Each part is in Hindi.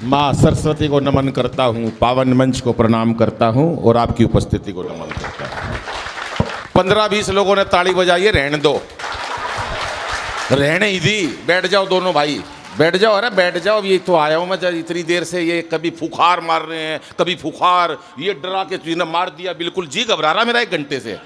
माँ सरस्वती को नमन करता हूँ, पावन मंच को प्रणाम करता हूँ और आपकी उपस्थिति को नमन करता हूँ। 15-20 लोगों ने ताली बजाई है, रहने दो, रहने ही दी। बैठ जाओ दोनों भाई, बैठ जाओ। अरे बैठ जाओ, ये तो आया हूँ मैं इतनी देर से। ये कभी फुखार मार रहे हैं, कभी फुखार, ये डरा के तुझने मार दिया, बिल्कुल जी घबरा रहा मेरा 1 घंटे से।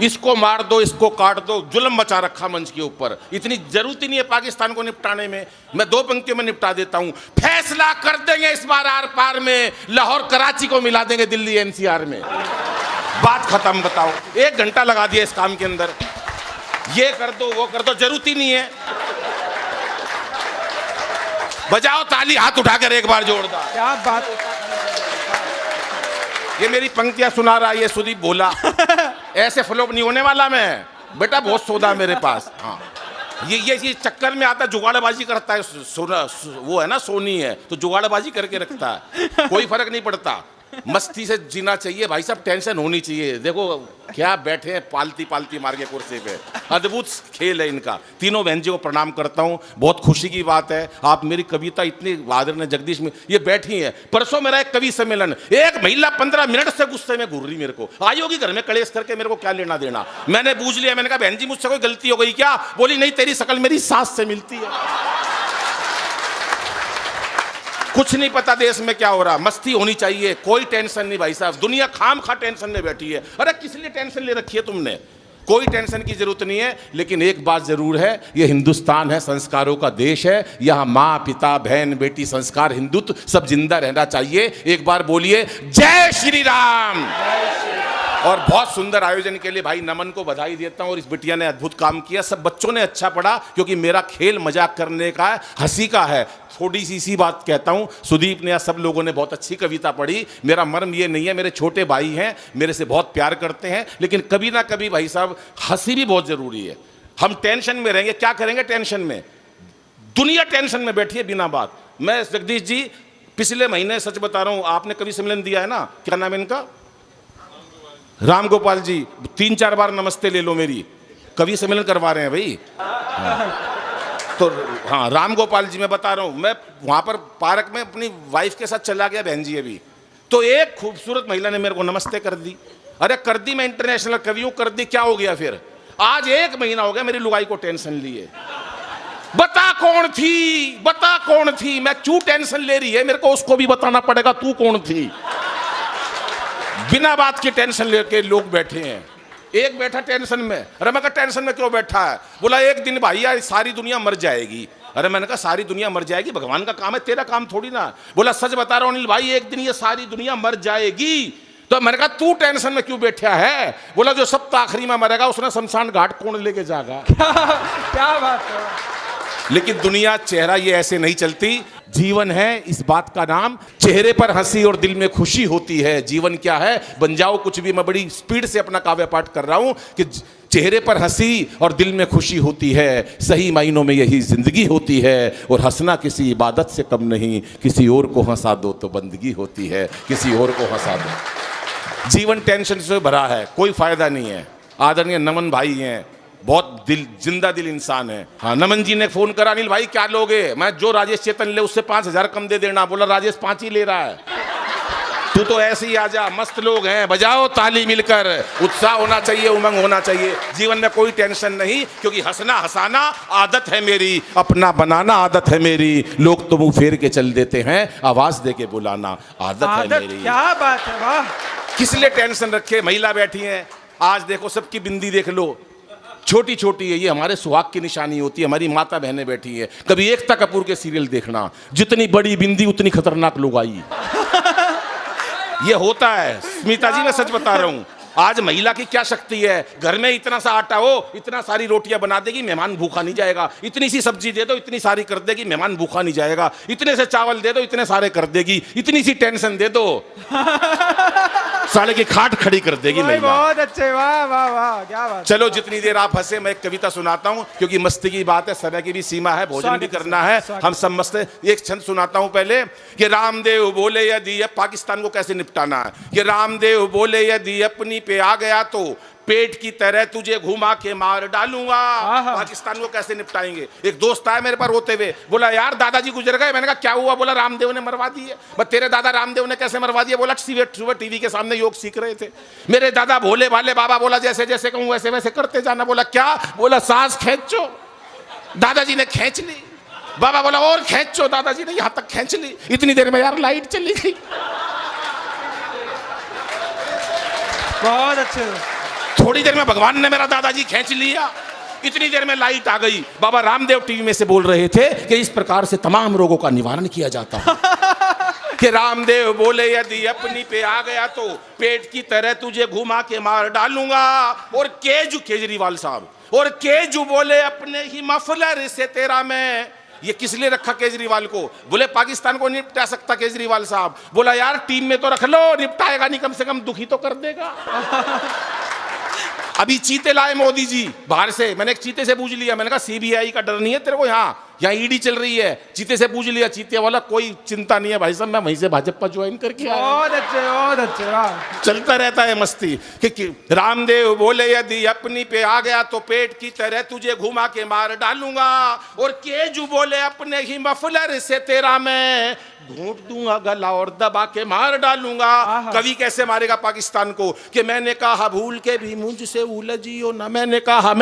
इसको मार दो, इसको काट दो, जुल्म मचा रखा मंच के ऊपर। इतनी जरूरत ही नहीं है पाकिस्तान को निपटाने में। मैं 2 पंक्तियों में निपटा देता हूं। फैसला कर देंगे इस बार आर पार में, लाहौर कराची को मिला देंगे दिल्ली एनसीआर में। बात खत्म। बताओ, 1 घंटा लगा दिया इस काम के अंदर। ये कर दो, वो कर दो, जरूरत ही नहीं है। बजाओ ताली, हाथ उठाकर एक बार जोरदार। क्या बात। ये मेरी पंक्तियां सुना रहा है, ये सुदीप बोला। ऐसे फ्लॉप नहीं होने वाला मैं बेटा, बहुत सौदा मेरे पास। हाँ, ये चक्कर में आता, जुगाड़बाजी करता है। वो है ना, सोनी है तो जुगाड़बाजी करके रखता है। कोई फर्क नहीं पड़ता, मस्ती से जीना चाहिए भाई साहब, टेंशन होनी चाहिए। देखो क्या बैठे हैं पालती पालती मार के कुर्सी पे, अद्भुत खेल है इनका। तीनों बहन जी को प्रणाम करता हूँ। बहुत खुशी की बात है, आप मेरी कविता इतनी आदरणीय जगदीश में ये बैठी हैं। परसों मेरा एक कवि सम्मेलन, एक महिला 15 मिनट से गुस्से में घूर रही मेरे को। आई होगी घर में कलेश करके, मेरे को क्या लेना देना। मैंने पूछ लिया, मैंने कहा बहन जी मुझसे कोई गलती हो गई क्या? बोली नहीं, तेरी शकल मेरी सास से मिलती है। कुछ नहीं पता देश में क्या हो रहा, मस्ती होनी चाहिए, कोई टेंशन नहीं भाई साहब। दुनिया खाम खा टेंशन में बैठी है। अरे किस लिए टेंशन ले रखी है तुमने? कोई टेंशन की जरूरत नहीं है। लेकिन एक बात जरूर है, ये हिंदुस्तान है, संस्कारों का देश है। यहाँ माँ पिता बहन बेटी संस्कार हिंदुत्व सब जिंदा रहना चाहिए। एक बार बोलिए जय श्री राम। और बहुत सुंदर आयोजन के लिए भाई नमन को बधाई देता हूं। और इस बिटिया ने अद्भुत काम किया, सब बच्चों ने अच्छा पढ़ा, क्योंकि मेरा खेल मजाक करने का है, हंसी का है। थोड़ी सी बात कहता हूं, सुदीप ने या सब लोगों ने बहुत अच्छी कविता पढ़ी। मेरा मर्म ये नहीं है, मेरे छोटे भाई हैं, मेरे से बहुत प्यार करते हैं, लेकिन कभी ना कभी भाई साहब हंसी भी बहुत जरूरी है। हम टेंशन में रहेंगे, क्या करेंगे टेंशन में? दुनिया टेंशन में बैठी है बिना बात। मैं जगदीश जी पिछले महीने, सच बता रहा हूं, आपने कवि सम्मेलन दिया है ना, क्या नाम है इनका? राम गोपाल जी। 3-4 बार नमस्ते ले लो मेरी, कवि सम्मेलन करवा रहे हैं भाई। तो हाँ, राम गोपाल जी मैं बता रहा हूँ, मैं वहाँ पर पार्क में अपनी वाइफ के साथ चला गया बहन जी अभी, तो एक खूबसूरत महिला ने मेरे को नमस्ते कर दी। अरे कर दी, मैं इंटरनेशनल कवि हूँ, कर दी, क्या हो गया फिर? आज 1 महीना हो गया मेरी लुगाई को टेंशन लिए। बता कौन थी, बता कौन थी, मैं क्यों टेंशन ले रही है, मेरे को उसको भी बताना पड़ेगा तू कौन थी। बिना बात की टेंशन लेके लोग बैठे हैं। एक बैठा टेंशन में। अरे मैं कहा टेंशन में क्यों बैठा है? बोला एक दिन भाई यार सारी दुनिया मर जाएगी। अरे मैंने कहा सारी दुनिया मर जाएगी, भगवान का काम है, तेरा काम थोड़ी ना। बोला सच बता रहा हूं अनिल भाई, एक दिन ये सारी दुनिया मर जाएगी। तो मैंने कहा तू टेंशन में क्यों बैठा है? बोला जो सब आखिरी में मरेगा उसने शमशान घाट कौन लेके जाएगा। क्या बात है। लेकिन दुनिया चेहरा ये ऐसे नहीं चलती। जीवन है इस बात का नाम, चेहरे पर हंसी और दिल में खुशी होती है। जीवन क्या है, बन जाओ कुछ भी। मैं बड़ी स्पीड से अपना काव्य पाठ कर रहा हूं कि चेहरे पर हंसी और दिल में खुशी होती है, सही मायनों में यही जिंदगी होती है। और हंसना किसी इबादत से कम नहीं, किसी और को हंसा दो तो बंदगी होती है, किसी और को हंसा दो। जीवन टेंशन से भरा है, कोई फायदा नहीं है। आदरणीय नमन भाई हैं, बहुत जिंदा दिल इंसान है। हाँ, नमन जी ने फोन करा, अनिल भाई क्या लोगे? मैं जो राजेश चेतन ले उससे 5000 कम दे देना। बोला राजेश 5 ही ले रहा है, तू तो ऐसे ही आजा। मस्त लोग हैं, बजाओ ताली मिलकर। उत्साह होना चाहिए, उमंग होना चाहिए। जीवन में कोई टेंशन नहीं, क्योंकि हंसना हंसाना आदत है मेरी, अपना बनाना आदत है मेरी। लोग तो मुंह फेर के चल देते हैं, आवाज दे के बुलाना आदत है मेरी। क्या बात है, वाह। किस लिए टेंशन रखे? महिला बैठी है, आज देखो सबकी बिंदी देख लो, छोटी छोटी है। ये हमारे सुहाग की निशानी होती है। हमारी माता बहनें बैठी है। कभी एकता कपूर के सीरियल देखना, जितनी बड़ी बिंदी उतनी खतरनाक लुगाई। ये होता है स्मिता जी, मैं सच बता रहा हूं। आज महिला की क्या शक्ति है, घर में इतना सा आटा हो, इतना सारी रोटियां बना देगी, मेहमान भूखा नहीं जाएगा। इतनी सी सब्जी दे दो, इतनी सारी कर देगी, मेहमान भूखा नहीं जाएगा। इतने से चावल दे दो, इतने सारे कर देगी। इतनी सी टेंशन दे दो, साले की खाट खड़ी कर देगी महिला। बहुत अच्छे, वाह वाह वाह, क्या बात। चलो जितनी देर आप हंसे, मैं एक कविता सुनाता हूं, क्योंकि मस्ती की बात है, समय की भी सीमा है, भोजन भी करना है, हम सब मस्त। एक छंद सुनाता हूं पहले कि रामदेव बोले यदि, अब पाकिस्तान को कैसे निपटाना है, कि रामदेव बोले यदि अपनी पे आ गया तो पेट की तरह तुझे घुमा के मार डालूंगा। पाकिस्तान को कैसे निपटाएंगे? एक दोस्त आया मेरे पास रोते हुए, बोला यार दादाजी गुजर गए। मैंने कहा क्या हुआ? बोला रामदेव ने मरवा दिए। बस तेरे दादा रामदेव ने कैसे मरवा दिया? बोला सुबह टीवी के सामने योग सीख रहे थे मेरे दादा भोले भाले बाबा। बोला जैसे जैसे कहूं वैसे वैसे करते जाना। बोला क्या? बोला सांस खींचो। दादाजी ने खींच ली। बाबा बोला और खींचो। दादाजी ने यहां तक खींच ली। इतनी देर में यार लाइट चली गई। बहुत अच्छे। थोड़ी देर में भगवान ने मेरा दादाजी खींच लिया। इतनी देर में लाइट आ गई। बाबा रामदेव टीवी में से बोल रहे थे कि इस प्रकार से तमाम रोगों का निवारण किया जाता है। कि रामदेव बोले यदि अपनी पे आ गया तो पेट की तरह तुझे घुमा के मार डालूंगा। और केजरीवाल साहब और केजू बोले अपने ही मफलर से तेरा मैं। ये किस लिए रखा केजरीवाल को? बोले पाकिस्तान को नहीं निपटा सकता केजरीवाल साहब। बोला यार टीम में तो रख लो, निपटाएगा नहीं, कम से कम दुखी तो कर देगा। अभी चीते लाए मोदी जी बाहर से। मैंने एक चीते से पूछ लिया, मैंने कहा सीबीआई का डर नहीं है तेरे को? यहाँ ईडी चल रही है। चीते से पूछ लिया, चीते वाला कोई चिंता नहीं है भाई साहब, मैं वहीं से भाजपा ज्वाइन करके आया। बहुत अच्छे, बहुत अच्छे। चलता रहता है मस्ती कि रामदेव बोले यदि अपनी पे आ गया तो पेट की तरह तुझे घुमा के मार डालूंगा। और केजू बोले अपने ही मफलर से तेरा मैं घूंट दूंगा गला और दबा के मार डालूंगा। कवि कैसे मारेगा पाकिस्तान को? कि मैंने कहा भूल के भी मुझसे उलझियो ना। मैंने कहा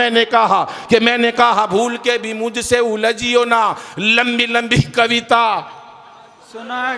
कि मैंने कहा भूल के भी मुझसे उलझियो ना। लंबी लंबी कविता सुना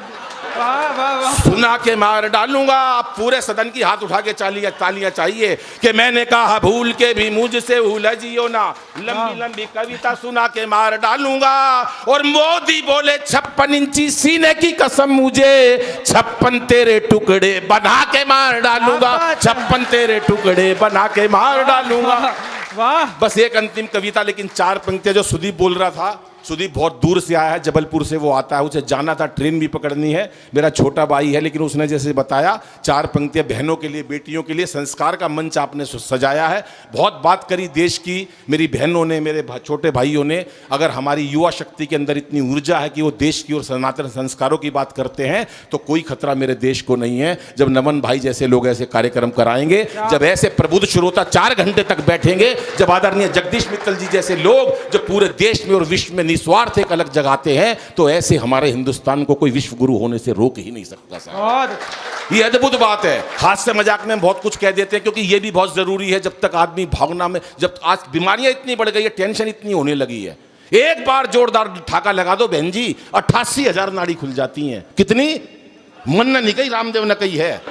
के मार डालूंगा। पूरे सदन की हाथ उठा के तालियां चाहिए कि मैंने कहा भूल के भी मुझसे उलझियो ना। लंबी लंबी कविता सुना के मार डालूंगा। और मोदी बोले 56 इंची सीने की कसम मुझे 56 तेरे टुकड़े बना के मार डालूंगा। 56 तेरे टुकड़े बना के मार डालूंगा। वाह। बस एक अंतिम कविता, लेकिन 4 पंक्तियां जो सुदीप बोल रहा था। सुदीप बहुत दूर से आया है, जबलपुर से वो आता है, उसे जाना था, ट्रेन भी पकड़नी है। मेरा छोटा भाई है, लेकिन उसने जैसे बताया 4 पंक्तियां बहनों के लिए, बेटियों के लिए संस्कार का मंच आपने सजाया है। बहुत बात करी देश की मेरी बहनों ने, मेरे छोटे भाइयों ने। अगर हमारी युवा शक्ति के अंदर इतनी ऊर्जा है कि वो देश की और सनातन संस्कारों की बात करते हैं तो कोई खतरा मेरे देश को नहीं है। जब नमन भाई जैसे लोग ऐसे कार्यक्रम कराएंगे, जब ऐसे प्रबुद्ध श्रोता 4 घंटे तक बैठेंगे, जब आदरणीय जगदीश मित्तल जी जैसे लोग जो पूरे देश में और विश्व में निस्वार्थ एक अलग जगाते हैं, तो ऐसे हमारे हिंदुस्तान को कोई विश्व गुरु होने से रोक ही नहीं सकता साहब। ये अद्भुत बात है। हास्य मजाक में बहुत कुछ कह देते हैं, क्योंकि ये भी बहुत जरूरी है। जब तक आदमी भावना में, जब आज बीमारियां इतनी बढ़ गई है, टेंशन इतनी होने लगी है, एक बार जोरदार ठाका लगा दो बहन जी, 88,000 नाड़ी खुल जाती हैं। कितनी? मन नहीं कही, रामदेव ने कही है।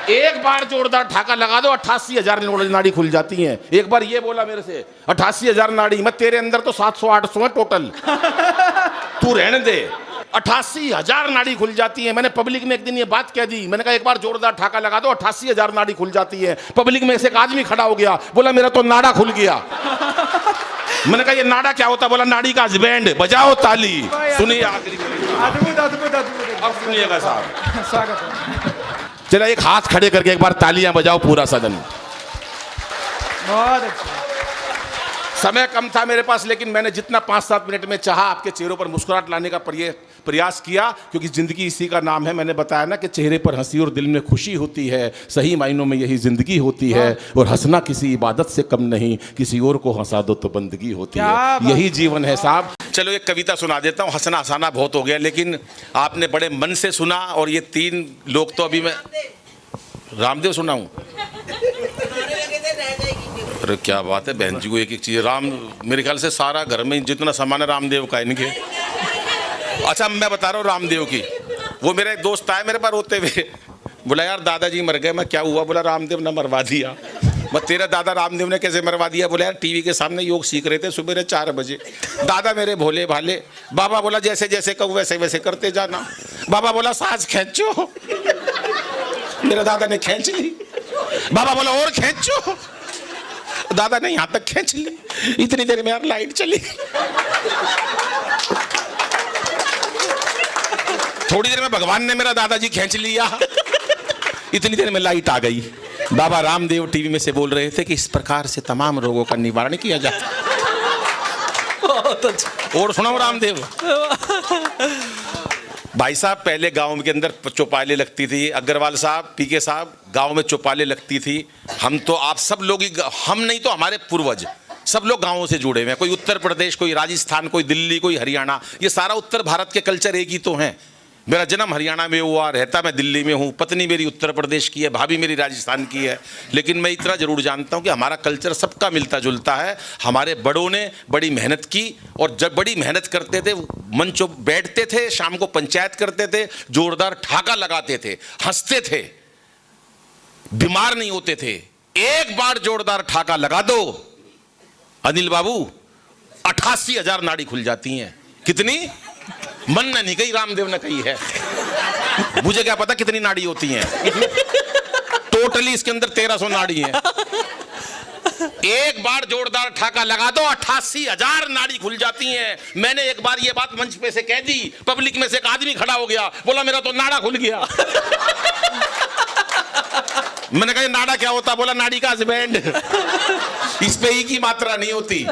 एक बार जोरदार ठाका लगा दो, 88,000 नाड़ी खुल जाती हैं। एक बार ये बोला मेरे से 88,000 नाड़ी, मैं तेरे अंदर तो 700-800 है टोटल, तू रहने दे। 88,000 नाड़ी खुल जाती है। मैंने पब्लिक में एक दिन ये बात कह दी, मैंने कहा एक बार जोरदार ठाका लगा दो, 88,000 नाड़ी खुल जाती है। पब्लिक में से एक आदमी खड़ा हो गया, बोला मेरा तो नाड़ा खुल गया। मैंने कहा ये नाड़ा क्या होता? बोला नाड़ी का हस्बैंड। बजाओ ताली। सुनिए आखिरी। अद्भुत अद्भुत अद्भुत। अब सुनिएगा साहब, स्वागत है। चला एक हाथ खड़े करके एक बार तालियां बजाओ पूरा सदन। बहुत अच्छा। समय कम था मेरे पास, लेकिन मैंने जितना 5-7 मिनट में चाहा आपके चेहरों पर मुस्कुराहट लाने का प्रयास किया, क्योंकि जिंदगी इसी का नाम है। मैंने बताया ना कि चेहरे पर हंसी और दिल में खुशी होती है, सही मायनों में यही जिंदगी होती है। और हंसना किसी इबादत से कम नहीं, किसी और को हंसा दो तो बंदगी होती है। यही जीवन है साहब। चलो एक कविता सुना देता हूँ। हंसना हंसाना बहुत हो गया, लेकिन आपने बड़े मन से सुना। और ये 3 लोग तो अभी मैं रामदेव सुनाऊं? अरे क्या बात है बहन जी को एक चीज। राम मेरे ख्याल से सारा घर में जितना सामान है रामदेव का इनके। अच्छा मैं बता रहा हूँ रामदेव की। वो मेरा एक दोस्त आया मेरे पास रोते हुए, बोला यार दादाजी मर गए। मैं क्या हुआ? बोला रामदेव ने मरवा दिया। मैं तेरा दादा रामदेव ने कैसे मरवा दिया? बोला यार टीवी के सामने योग सीख रहे थे सुबह 4 बजे। दादा मेरे भोले भाले बाबा। बोला जैसे जैसे कहूँ वैसे वैसे करते जाना। बाबा बोला सांस खींचो। मेरा दादा ने खींच ली। बाबा बोला और खींचो। दादा ने यहां तक खींच ली। इतनी देर में यार लाइट चली। थोड़ी देर में भगवान ने मेरा दादाजी खींच लिया। इतनी देर में लाइट आ गई। बाबा रामदेव टीवी में से बोल रहे थे कि इस प्रकार से तमाम रोगों का निवारण किया जाता है। बहुत अच्छा। और सुनाओ रामदेव। भाई साहब पहले गांव के अंदर चौपाले लगती थी, अग्रवाल साहब, पीके साहब, गांव में चौपाले लगती थी। हम तो आप सब लोग ही, हम नहीं तो हमारे पूर्वज सब लोग गांवों से जुड़े हुए हैं। कोई उत्तर प्रदेश, कोई राजस्थान, कोई दिल्ली, कोई हरियाणा, ये सारा उत्तर भारत के कल्चर एक ही तो हैं। मेरा जन्म हरियाणा में हुआ, रहता मैं दिल्ली में हूँ, पत्नी मेरी उत्तर प्रदेश की है, भाभी मेरी राजस्थान की है। लेकिन मैं इतना जरूर जानता हूँ कि हमारा कल्चर सबका मिलता जुलता है। हमारे बड़ों ने बड़ी मेहनत की, और जब बड़ी मेहनत करते थे, मंचों बैठते थे, शाम को पंचायत करते थे, जोरदार ठहाका लगाते थे, हंसते थे, बीमार नहीं होते थे। एक बार जोरदार ठहाका लगा दो अनिल बाबू, 88,000 नाड़ी खुल जाती हैं। कितनी? मन ने नहीं कही, रामदेव ने कही है। मुझे क्या पता कितनी नाड़ी होती हैं। टोटली इसके अंदर 1300 नाड़ी हैं। एक बार जोरदार ठहाका लगा दो, 88,000 नाड़ी खुल जाती हैं। मैंने एक बार ये बात मंच पे से कह दी, पब्लिक में से एक आदमी खड़ा हो गया, बोला मेरा तो नाड़ा खुल गया। मैंने कहा नाड़ा क्या होता? बोला नाड़ी का हस्बैंड। इस पे ही की मात्रा नहीं होती।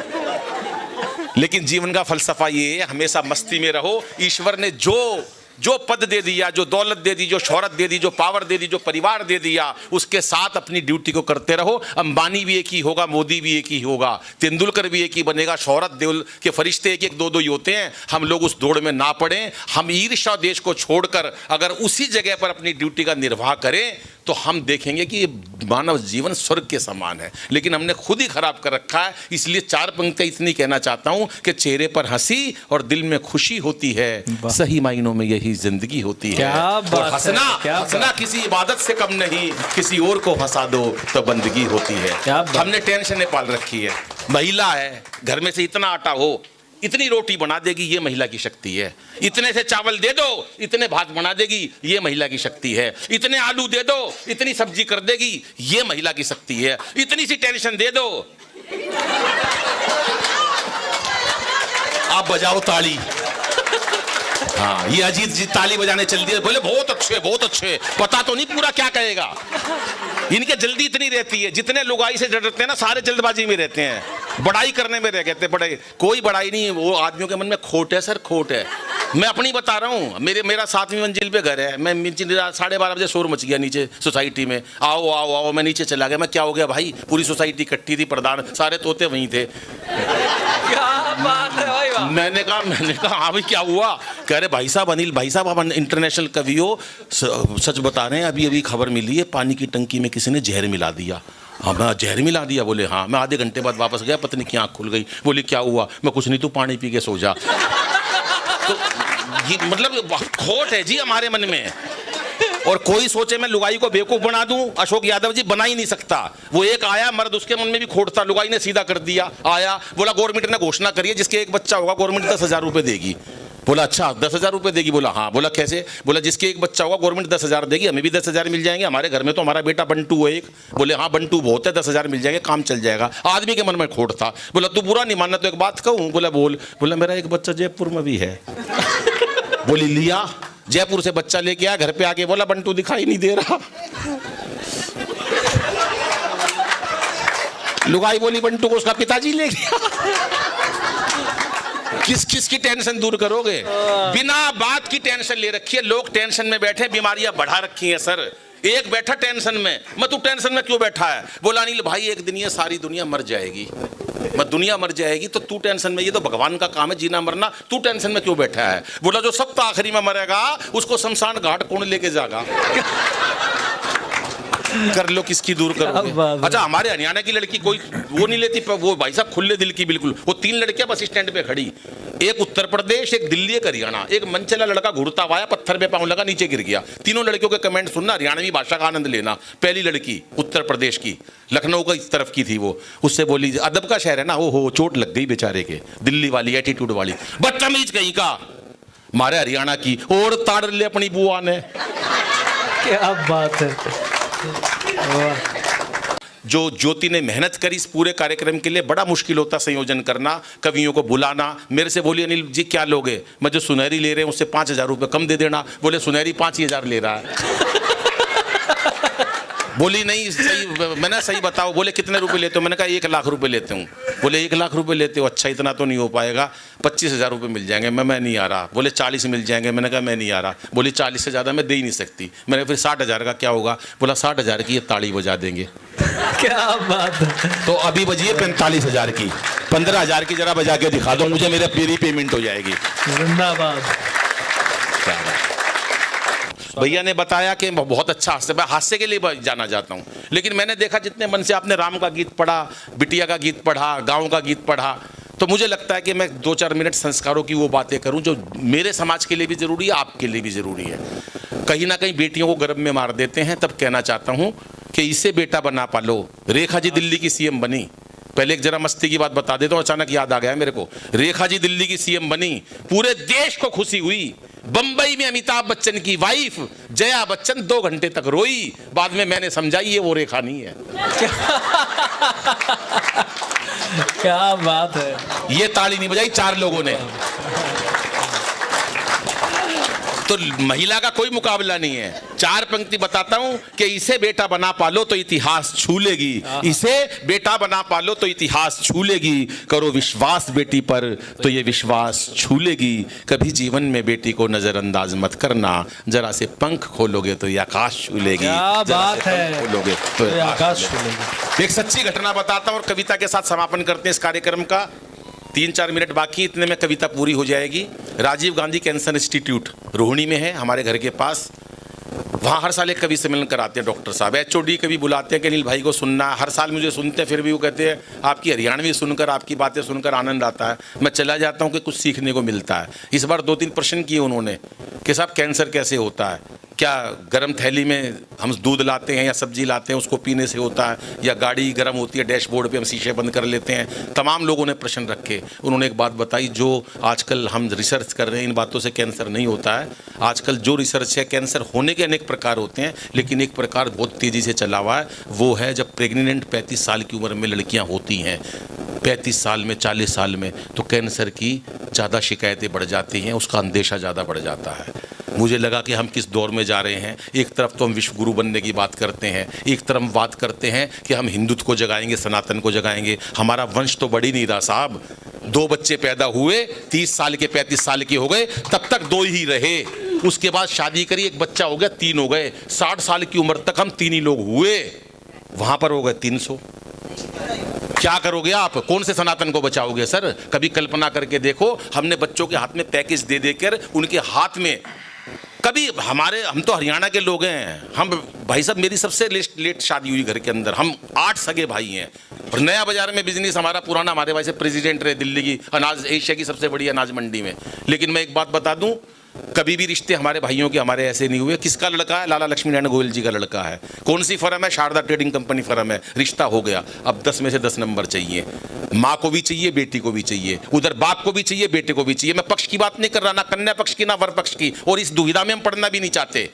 लेकिन जीवन का फलसफा ये है, हमेशा मस्ती में रहो। ईश्वर ने जो पद दे दिया, जो दौलत दे दी, जो शोहरत दे दी, जो पावर दे दी, जो परिवार दे दिया, उसके साथ अपनी ड्यूटी को करते रहो। अंबानी भी एक ही होगा, मोदी भी एक ही होगा, तेंदुलकर भी एक ही बनेगा, शोहरत देवल के फरिश्ते एक एक दो ही होते हैं। हम लोग उस दौड़ में ना पड़ें। हम ईर्ष्या देश को छोड़कर अगर उसी जगह पर अपनी ड्यूटी का निर्वाह करें तो हम देखेंगे कि ये मानव जीवन स्वर्ग के समान है। लेकिन हमने खुद ही खराब कर रखा है। इसलिए 4 पंक्तियां इतनी कहना चाहता हूं कि चेहरे पर हंसी और दिल में खुशी होती है, सही मायनों में यही जिंदगी होती है। और हंसना किसी इबादत से कम नहीं, किसी और को हंसा दो तो बंदगी होती है। हमने टेंशनें पाल रखी है। महिला है, घर में से इतना आटा हो, इतनी रोटी बना देगी, ये महिला की शक्ति है। इतने से चावल दे दो, इतने भात बना देगी, ये महिला की शक्ति है। इतने आलू दे दो, इतनी सब्जी कर देगी, ये महिला की शक्ति है। इतनी सी टेंशन दे दो, आप बजाओ ताली। हाँ, ये अजीत जी ताली बजाने चल दिए, बोले बहुत अच्छे बहुत अच्छे। पता तो नहीं पूरा क्या कहेगा। इनके जल्दी इतनी रहती है, जितने लुगाई से डरते हैं ना, सारे जल्दबाजी में रहते हैं, बड़ाई करने में रह गए थे। बड़े कोई बड़ाई नहीं, वो आदमियों के मन में खोट है सर, खोट है। मैं अपनी बता रहा हूँ, मेरा 7वीं मंजिल पे घर है। मैं 12:30 बजे शोर मच गया नीचे सोसाइटी में, आओ आओ आओ। मैं नीचे चला गया। मैं क्या हो गया भाई? पूरी सोसाइटी इकट्ठी थी, प्रधान सारे तोते वहीं थे। क्या बात है भाई, वाह। मैंने कहा हाँ भाई क्या हुआ? कह रहे भाई साहब, अनिल भाई साहब, आप इंटरनेशनल कवि हो, सच बता रहे हैं, अभी अभी खबर मिली है पानी की टंकी में किसी ने जहर मिला दिया। हाँ, मैं जहर मिला दिया? बोले हाँ। मैं आधे घंटे बाद वापस गया, पत्नी की आंख खुल गई। बोली क्या हुआ? मैं कुछ नहीं, तू पानी पी के सो जा। तो ये मतलब खोट है जी हमारे मन में। और कोई सोचे मैं लुगाई को बेवकूफ बना दूं, अशोक यादव जी बना ही नहीं सकता। वो एक आया मर्द, उसके मन में भी खोट था, लुगाई ने सीधा कर दिया। आया, बोला गवर्नमेंट ने घोषणा करी है जिसके एक बच्चा होगा गवर्नमेंट 10,000 रुपए देगी। बोला अच्छा 10,000 रुपए देगी? बोला हाँ। बोला कैसे? बोला जिसके एक बच्चा होगा गवर्नमेंट 10,000 देगी, हमें भी 10,000 मिल जाएंगे। हमारे घर में तो हमारा बेटा बंटू है एक। बोले हाँ बंटू बहुत है, 10,000 मिल जाएंगे, काम चल जाएगा। आदमी के मन में खोट था। बोला तू बुरा नहीं मानना तो एक बात कहूँ? बोला बोल। बोला मेरा एक बच्चा जयपुर में भी है। बोली लिया, जयपुर से बच्चा लेके आया, घर पे आके बोला बंटू दिखाई नहीं दे रहा। लुगाई बोली बंटू को उसका पिताजी ले गया। किस की टेंशन दूर करोगे? बिना बात की टेंशन ले रखी है। लोग टेंशन में बैठे, बीमारियां बढ़ा रखी हैं सर। एक बैठा टेंशन में, मैं तू टेंशन में क्यों बैठा है? बोला अनिल भाई एक दिन ये सारी दुनिया मर जाएगी। मैं दुनिया मर जाएगी तो तू टेंशन में? ये तो भगवान का काम है जीना मरना, तू टेंशन में क्यों बैठा है? बोला जो सब तो आखिरी में मरेगा उसको शमशान घाट कौन लेके जाएगा? कर लो किसकी दूर करोगे। अच्छा हमारे हरियाणा की लड़की कोई वो नहीं लेती, वो भाई साहब खुले दिल की बिल्कुल। वो 3 लड़कियां बस स्टैंड पे खड़ी, एक उत्तर प्रदेश, एक दिल्ली, एक हरियाणा। एक मनचला लड़का घुरता हुआ आया, पत्थर पे पांव लगा, नीचे गिर गया। तीनों लड़कियों के कमेंट सुनना, हरियाणवी भाषा का आनंद लेना। पहली लड़की उत्तर प्रदेश की, लखनऊ का इस तरफ की थी, वो उससे बोली, अदब का शहर है ना, हो चोट लग गई बेचारे के। दिल्ली वाली एटीट्यूड वाली बदतमीज कहीं का। मारे हरियाणा की और ताड़ ले अपनी बुआ ने। क्या बात है। जो ज्योति ने मेहनत करी इस पूरे कार्यक्रम के लिए, बड़ा मुश्किल होता संयोजन करना, कवियों को बुलाना। मेरे से बोली अनिल जी क्या लोगे? मैं जो सुनहरी ले रहे हैं उससे 5,000 रुपये कम दे देना। बोले सुनहरी 5,000 ले रहा है। बोली नहीं सही, मैंने सही बताओ। बोले कितने रुपए लेते हो? मैंने कहा 1 लाख रुपए लेते हूँ। बोले 1 लाख रुपए लेते हो? अच्छा इतना तो नहीं हो पाएगा, 25,000 रुपये मिल जाएंगे। मैं नहीं आ रहा। बोले 40 मिल जाएंगे। मैंने कहा मैं नहीं आ रहा। बोली 40 से ज़्यादा मैं दे ही नहीं सकती। मैंने फिर 60,000 का क्या होगा? बोला 60,000 की ये ताड़ी बजा देंगे। क्या बात है। तो अभी बजिए 45,000 की, 15,000 की जरा बजा के दिखा दो मुझे, मेरी पेमेंट हो जाएगी। जिंदाबाद। क्या बात। भैया ने बताया कि बहुत अच्छा हास्य, मैं हास्य के लिए जाना चाहता हूँ, लेकिन मैंने देखा जितने मन से आपने राम का गीत पढ़ा, बिटिया का गीत पढ़ा, गाँव का गीत पढ़ा, तो मुझे लगता है कि मैं 2-4 मिनट संस्कारों की वो बातें करूं जो मेरे समाज के लिए भी ज़रूरी है, आपके लिए भी ज़रूरी है। कहीं ना कहीं बेटियों को गर्भ में मार देते हैं, तब कहना चाहता हूं कि इसे बेटा बना पालो। रेखा जी दिल्ली की सीएम बनी। पहले एक जरा मस्ती की बात बता देता हूं, अचानक याद आ गया मेरे को। रेखा जी दिल्ली की सीएम बनी, पूरे देश को खुशी हुई। बंबई में अमिताभ बच्चन की वाइफ जया बच्चन 2 घंटे तक रोई। बाद में मैंने समझाई ये वो रेखा नहीं है। क्या बात है। ये ताली नहीं बजाई 4 लोगों ने। तो महिला का कोई मुकाबला नहीं है। 4 पंक्ति बताता हूं कि इसे बेटा बना पालो तो इतिहास छू लेगी, इसे बेटा बना पालो तो इतिहास छू लेगी, करो विश्वास बेटी पर तो ये विश्वास छू लेगी, कभी जीवन में बेटी को नजरअंदाज मत करना, जरा से पंख खोलोगे तो ये आकाश छू लेगी। क्या बात है। खोलोगे तो ये आकाश छू लेगी। एक सच्ची घटना बताता हूं और कविता के साथ समापन करते हैं इस कार्यक्रम का। 3-4 मिनट बाकी, इतने में कविता पूरी हो जाएगी। राजीव गांधी कैंसर इंस्टीट्यूट रोहिणी में है, हमारे घर के पास। वहाँ हर साल एक कवि सम्मेलन कराते हैं डॉक्टर साहब। HOD कभी बुलाते हैं कि अनिल भाई को सुनना। हर साल मुझे सुनते हैं, फिर भी वो कहते हैं आपकी हरियाणवी सुनकर, आपकी बातें सुनकर आनंद आता है। मैं चला जाता हूँ कि कुछ सीखने को मिलता है। इस बार 2-3 प्रश्न किए उन्होंने कि साहब कैंसर कैसे होता है, क्या गर्म थैली में हम दूध लाते हैं या सब्जी लाते हैं उसको पीने से होता है, या गाड़ी गर्म होती है डैशबोर्ड पे हम शीशे बंद कर लेते हैं। तमाम लोगों ने प्रश्न रखे। उन्होंने एक बात बताई, जो आजकल हम रिसर्च कर रहे हैं इन बातों से कैंसर नहीं होता है। आजकल जो रिसर्च है, कैंसर होने के अनेक प्रकार होते हैं, लेकिन एक प्रकार बहुत तेज़ी से चला हुआ है, वो है जब प्रेग्नेंट 35 साल की उम्र में लड़कियाँ होती हैं, 35 साल में, 40 साल में, तो कैंसर की ज़्यादा शिकायतें बढ़ जाती हैं, उसका अंदेशा ज़्यादा बढ़ जाता है। मुझे लगा कि हम किस दौर में जा रहे हैं। एक तरफ तो हम विश्व गुरु बनने की बात करते हैं, एक तरफ हम बात करते हैं कि हम हिंदुत्व को जगाएंगे, सनातन को जगाएंगे। हमारा वंश तो बढ़ ही नहीं रहा साहब। 2 बच्चे पैदा हुए, 30 साल के 35 साल के हो गए, तब तक 2 ही रहे। उसके बाद शादी करी, एक बच्चा हो गया, 3 हो गए। 60 साल की उम्र तक हम 3 ही लोग हुए, वहाँ पर हो गए 300। क्या करोगे आप? कौन से सनातन को बचाओगे सर? कभी कल्पना करके देखो, हमने बच्चों के हाथ में पैकेज दे देकर उनके हाथ में, कभी हम तो हरियाणा के लोग हैं। हम भाई साहब, मेरी सबसे लेट शादी हुई घर के अंदर। हम 8 सगे भाई हैं और नया बाजार में बिजनेस हमारा पुराना, हमारे भाई से प्रेसिडेंट रहे दिल्ली की अनाज, एशिया की सबसे बड़ी अनाज मंडी में। लेकिन मैं एक बात बता दूं, कभी भी रिश्ते हमारे भाइयों के हमारे ऐसे नहीं हुए। किसका लड़का है? लाला लक्ष्मी नारायण गोयल जी का लड़का है। कौन सी फर्म है? शारदा ट्रेडिंग कंपनी फर्म है। रिश्ता हो गया। अब 10 में से 10 नंबर चाहिए। माँ को भी चाहिए, बेटी को भी चाहिए, उधर बाप को भी चाहिए, बेटे को भी चाहिए। मैं पक्ष की बात नहीं कर रहा, ना कन्या पक्ष की ना वर पक्ष की, और इस दुविधा में हम पढ़ना भी नहीं चाहते।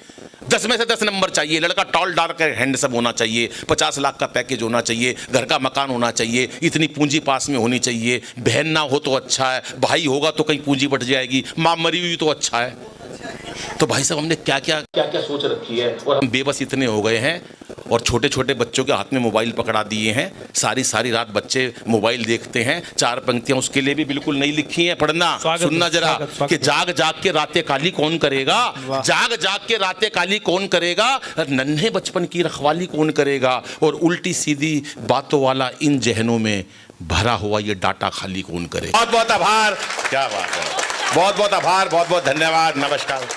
10 में से 10 नंबर चाहिए। लड़का टॉल डाल कर हैंडसम होना चाहिए, 50 लाख का पैकेज होना चाहिए, घर का मकान होना चाहिए, इतनी पूंजी पास में होनी चाहिए। बहन ना हो तो अच्छा है, भाई होगा तो कहीं पूंजी बढ़ जाएगी, माँ मरी हुई तो अच्छा है। तो भाई साहब, हमने क्या क्या सोच रखी है, और हम बेबस इतने हो गए हैं, और छोटे छोटे बच्चों के हाथ में मोबाइल पकड़ा दिए हैं। सारी रात बच्चे मोबाइल देखते हैं। 4 पंक्तियां उसके लिए भी बिल्कुल नहीं लिखी हैं, पढ़ना सुनना जरा, कि जाग जाग के रातें काली कौन करेगा, जाग जाग के रातें काली कौन करेगा, नन्हे बचपन की रखवाली कौन करेगा, और उल्टी सीधी बातों वाला इन जहनों में भरा हुआ ये डाटा खाली कौन करेगा। बहुत बहुत आभार। क्या बात है, बहुत बहुत आभार, बहुत बहुत धन्यवाद, नमस्कार।